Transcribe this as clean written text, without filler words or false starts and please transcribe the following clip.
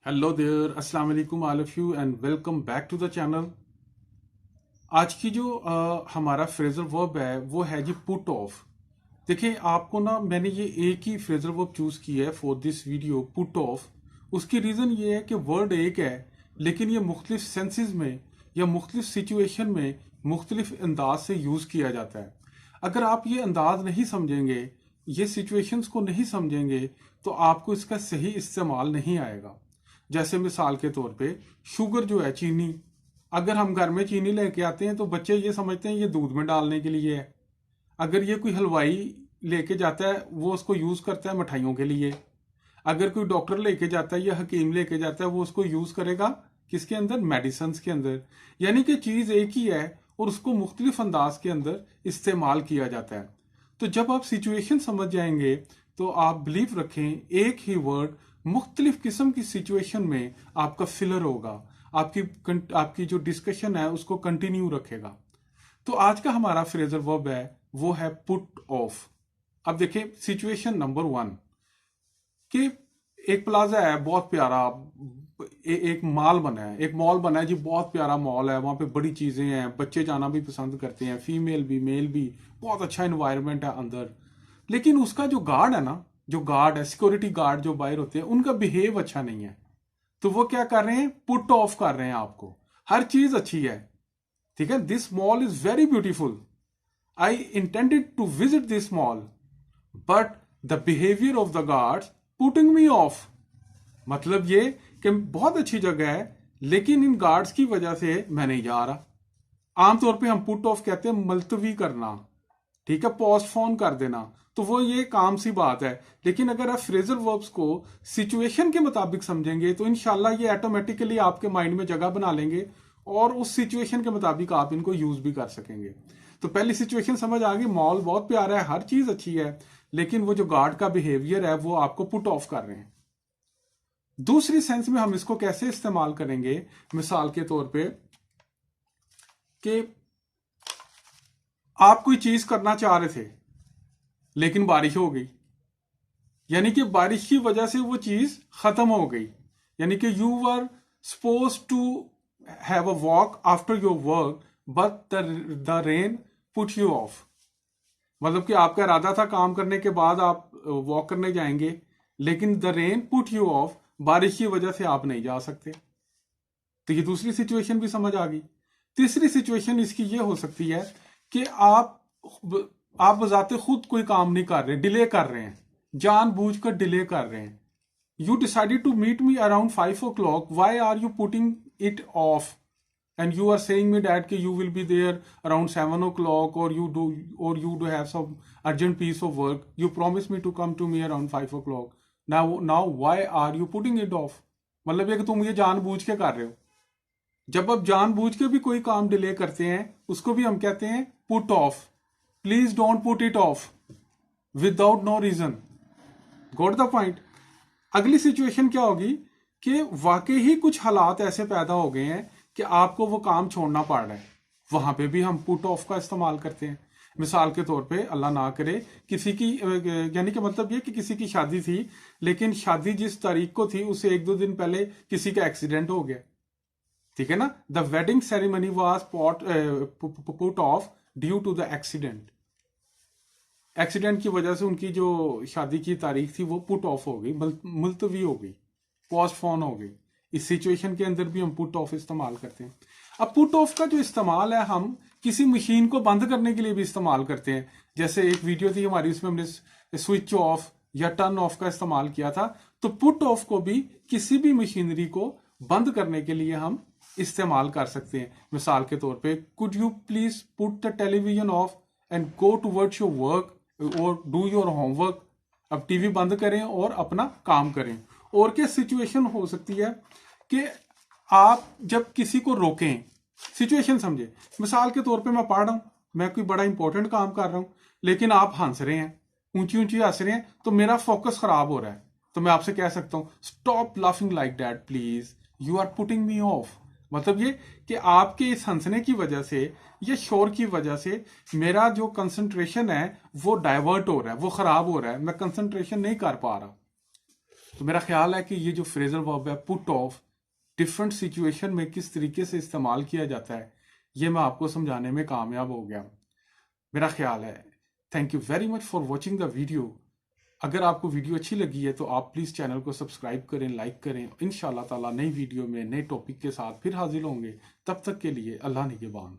Hello there, अस्सलाम वालेकुम all of you and welcome back to the channel. आज की जो हमारा फ्रेजल वर्ब है वो है जी पुट ऑफ। देखिए आपको ना मैंने ये एक ही फ्रेजल वर्ब चूज किया है for this video, put off. उसकी रीजन ये है कि वर्ड एक है लेकिन ये मुख्तलिफ सेंसेस में या मुख्तलिफ सिचुएशन में मुख्तलिफ अंदाज से यूज किया जाता है। अगर आप ये अंदाज नहीं समझेंगे, ये सिचुएशंस को नहीं समझेंगे, तो आपको इसका सही इस्तेमाल नहीं आएगा। जैसे मिसाल के तौर पे शुगर जो है, चीनी, अगर हम घर में चीनी लेके आते हैं तो बच्चे ये समझते हैं ये दूध में डालने के लिए है। अगर ये कोई हलवाई लेके जाता है वो उसको यूज करता है मिठाइयों के लिए। अगर कोई डॉक्टर लेके जाता है या हकीम लेके जाता है वो उसको यूज करेगा किसके अंदर, मेडिसिन के अंदर। यानी कि चीज एक ही है और उसको मुख्तलिफ अंदाज के अंदर इस्तेमाल किया जाता है। तो जब आप सिचुएशन समझ जाएंगे तो आप बिलीव रखें एक ही वर्ड मुख्तलिफ किस्म की सिचुएशन में आपका फिलर होगा, आपकी जो डिस्कशन है उसको कंटिन्यू रखेगा। तो आज का हमारा फ्रेजल वर्ब है वो है पुट ऑफ। अब देखिए सिचुएशन नंबर 1 कि एक प्लाजा है बहुत प्यारा, एक मॉल बना है, एक मॉल बना है जी, बहुत प्यारा मॉल है, वहां पे बड़ी चीजें हैं, बच्चे जाना भी पसंद करते हैं, फीमेल भी मेल भी, बहुत अच्छा इन्वायरमेंट है अंदर। लेकिन उसका जो गार्ड है ना, जो गार्ड है, सिक्योरिटी गार्ड जो बाहर होते हैं, उनका बिहेव अच्छा नहीं है। तो वो क्या कर रहे हैं, पुट ऑफ कर रहे हैं आपको। हर चीज अच्छी है, ठीक है, this mall is very beautiful, I intended to visit this mall, but the behaviour of the guards putting me off. मतलब ये कि बहुत अच्छी जगह है लेकिन इन गार्ड्स की वजह से मैं नहीं जा रहा। आमतौर पे हम पुट ऑफ कहते हैं मुलतवी करना, ठीक है, पोस्टपोन कर देना। तो वो ये काम सी बात है। लेकिन अगर आप फ्रेजल वर्ब्स को सिचुएशन के मुताबिक समझेंगे तो इनशाला ये ऑटोमेटिकली आपके माइंड में जगह बना लेंगे और उस सिचुएशन के मुताबिक आप इनको यूज भी कर सकेंगे। तो पहली सिचुएशन समझ आ गई, मॉल बहुत प्यारा है, हर चीज अच्छी है, लेकिन वो जो गार्ड का बिहेवियर है वो आपको पुट ऑफ कर रहे हैं। दूसरी सेंस में हम इसको कैसे इस्तेमाल करेंगे, मिसाल के तौर पे कि आप कोई चीज करना चाह रहे थे लेकिन बारिश हो गई, यानी कि बारिश की वजह से वो चीज खत्म हो गई। यानी कि you were suppose to have a walk after your work but the rain put you off. मतलब कि आपका इरादा था काम करने के बाद आप वॉक करने जाएंगे, लेकिन the rain put you of, बारिश की वजह से आप नहीं जा सकते। तो ये दूसरी सिचुएशन भी समझ आ गई। तीसरी सिचुएशन इसकी ये हो सकती है कि आप बजाते खुद कोई काम नहीं कर रहे, डिले कर रहे हैं, जानबूझकर डिले कर रहे हैं। You decided to meet me around 5 o'clock, why are you putting it off and you are saying me that you will be there around 7 o'clock, or you do have some urgent piece of work, you promised me to come to me around 5 o'clock, now why are you putting it off। मतलब ये कि तुम ये जानबूझ के कर रहे हो। जब आप जानबूझ के भी कोई काम डिले करते हैं उसको भी हम कहते हैं put off. Please don't put it off without no reason. Got the point. अगली सिचुएशन क्या होगी कि वाकई ही कुछ हालात ऐसे पैदा हो गए हैं कि आपको वो काम छोड़ना पड़ रहा है, वहां पे भी हम पुट ऑफ का इस्तेमाल करते हैं। मिसाल के तौर पे अल्लाह ना करे किसी की, यानी कि मतलब ये कि किसी की शादी थी लेकिन शादी जिस तारीख को थी उससे 1-2 दिन पहले किसी का एक्सीडेंट हो गया, ठीक है ना। The wedding ceremony was put off due to the accident. Accident की वजह से उनकी जो शादी की तारीख थी वो पुट ऑफ हो गई, मुलतवी हो गई, पोस्टपोन हो गई। इस सिचुएशन के अंदर भी हम पुट ऑफ इस्तेमाल करते हैं। अब पुट ऑफ का जो इस्तेमाल है हम किसी मशीन को बंद करने के लिए भी इस्तेमाल करते हैं। जैसे एक वीडियो थी हमारी, उसमें हमने स्विच ऑफ या टर्न ऑफ का इस्तेमाल किया था। तो पुट ऑफ को भी किसी भी मशीनरी को बंद करने के लिए हम इस्तेमाल कर सकते हैं। मिसाल के तौर पे, could you please put the television of and go towards your work और डू योर होमवर्क। अब टीवी बंद करें और अपना काम करें। और क्या सिचुएशन हो सकती है कि आप जब किसी को रोकें, सिचुएशन समझे। मिसाल के तौर पे मैं पढ़ रहा हूं, मैं कोई बड़ा इंपॉर्टेंट काम कर रहा हूं, लेकिन आप हंस रहे हैं, ऊंची ऊंची हंस रहे हैं, तो मेरा फोकस खराब हो रहा है। तो मैं आपसे कह सकता हूं stop laughing like that please, you are putting me off. मतलब ये कि आपके इस हंसने की वजह से या शोर की वजह से मेरा जो कंसंट्रेशन है वो डाइवर्ट हो रहा है, वो खराब हो रहा है, मैं कंसंट्रेशन नहीं कर पा रहा। तो मेरा ख्याल है कि ये जो फ्रेजल वर्ब है पुट ऑफ, डिफरेंट सिचुएशन में किस तरीके से इस्तेमाल किया जाता है, ये मैं आपको समझाने में कामयाब हो गया, मेरा ख्याल है। Thank you very much for watching the video. अगर आपको वीडियो अच्छी लगी है तो आप प्लीज़ चैनल को सब्सक्राइब करें, लाइक करें। इंशाल्लाह ताला नई वीडियो में नए टॉपिक के साथ फिर हाजिर होंगे। तब तक के लिए अल्लाह निगहबान।